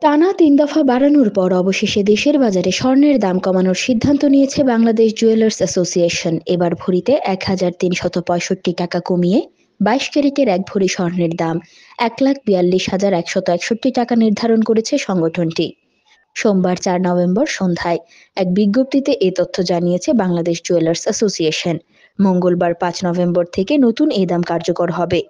টানা ৩ দফা বাড়ানোর পর অবশেষে দেশের বাজারে স্বর্ণের দাম কমানোর সিদ্ধান্ত নিয়েছে বাংলাদেশ জুয়েলার্স অ্যাসোসিয়েশন। এবার ভরিতে ১,৩৬৫ কমিয়ে ২২ ক্যারেটের এক ভরি স্বর্ণের দাম ১,৪২,১৬১ টাকা নির্ধারণ করেছে সংগঠনটি। সোমবার ৪ নভেম্বর সন্ধ্যায় এক বিজ্ঞপ্তিতে এ তথ্য জানিয়েছে বাংলাদেশ জুয়েলার্স অ্যাসোসিয়েশন। মঙ্গলবার ৫ নভেম্বর থেকে নতুন এই দাম কার্যকর হবে।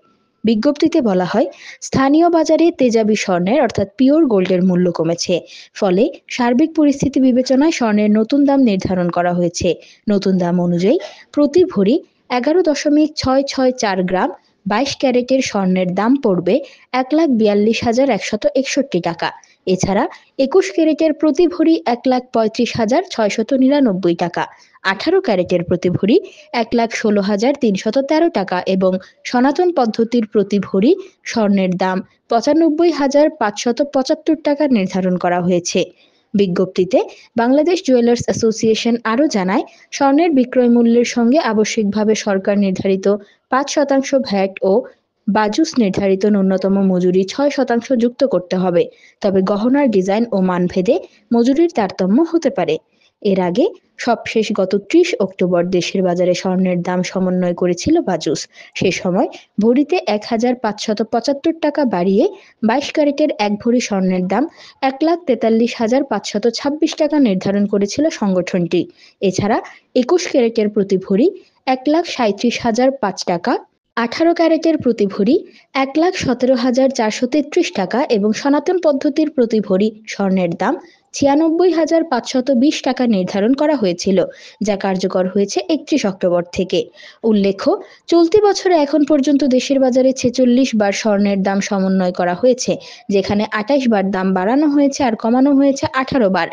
বিজ্ঞপ্তিতে বলা হয়, স্থানীয় বাজারে তেজাবি স্বর্ণের অর্থাৎ পিওর গোল্ডের মূল্য কমেছে। ফলে সার্বিক পরিস্থিতি বিবেচনায় স্বর্ণের নতুন দাম নির্ধারণ করা হয়েছে। নতুন দাম অনুযায়ী প্রতি ভরি ১১.৬৬৪ গ্রাম ২২ ক্যারেটের স্বর্ণের দাম পড়বে ১,৪২,১৬১ টাকা। এছাড়া ২১ ক্যারেটের প্রতি ভরি ১,৩৫,৬৯৯ টাকা, ১৮ ক্যারেটের প্রতি ভরি ১,১৬,৩১৩ টাকা এবং সনাতন পদ্ধতির প্রতি ভরি স্বর্ণের দাম ৯৫,৫৭৫ টাকা নির্ধারণ করা হয়েছে। বিজ্ঞপ্তিতে বাংলাদেশ জুয়েলার্স অ্যাসোসিয়েশন আরও জানায়, স্বর্ণের বিক্রয় মূল্যের সঙ্গে আবশ্যিকভাবে সরকার নির্ধারিত ৫% ভ্যাট ও বাজুস নির্ধারিত ন্যূনতম মজুরি ৬% যুক্ত করতে হবে। তবে গহনার ডিজাইন ও মানভেদে মজুরির তারতম্য হতে পারে। এর আগে সবশেষ গত ৩০ অক্টোবর দেশের বাজারে স্বর্ণের দাম সমন্বয় করেছিল বাজুস। সে সময় ভরিতে ১,৫৭৫ টাকা বাড়িয়ে ২২ ক্যারেটের এক ভরি স্বর্ণের দাম ১,৪৩,৫২৬ টাকা নির্ধারণ করেছিল সংগঠনটি। এছাড়া ২১ ক্যারেটের প্রতি ভরি ১,৩৭,০০৫ টাকা, ১৮ ক্যারেটের প্রতি ভরি ১,১৭,৪৩৩ টাকা এবং সনাতন পদ্ধতির প্রতি ভরি স্বর্ণের দাম ৯৬,৫২০ টাকা নির্ধারণ করা হয়েছিল, যা কার্যকর হয়েছে ৩১ অক্টোবর থেকে। উল্লেখ্য, চলতি বছরে এখন পর্যন্ত দেশের বাজারে ৪৬ বার স্বর্ণের দাম সমন্বয় করা হয়েছে, যেখানে ২৮ বার দাম বাড়ানো হয়েছে আর কমানো হয়েছে ১৮ বার।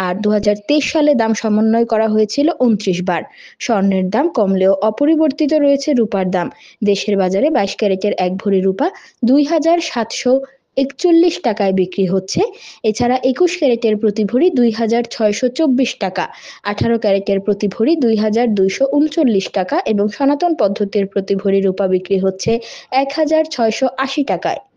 আর ২০২৩ সালে দাম সমন্বয় করা হয়েছিল ২৯ বার। স্বর্ণের দাম কমলেও অপরিবর্তিত রয়েছে রূপার দাম। দেশের বাজারে ২২ ক্যারেটের এক ভরি রূপা ২,৭৪১ টাকায় বিক্রি হচ্ছে। এছাড়া ২১ ক্যারেটের প্রতি ভরি ২,৬২৪ টাকা, ১৮ ক্যারেটের প্রতি ভরি ২,২৩৯ টাকা এবং সনাতন পদ্ধতির প্রতি ভরি রূপা বিক্রি হচ্ছে ১,৬৮০ টাকায়।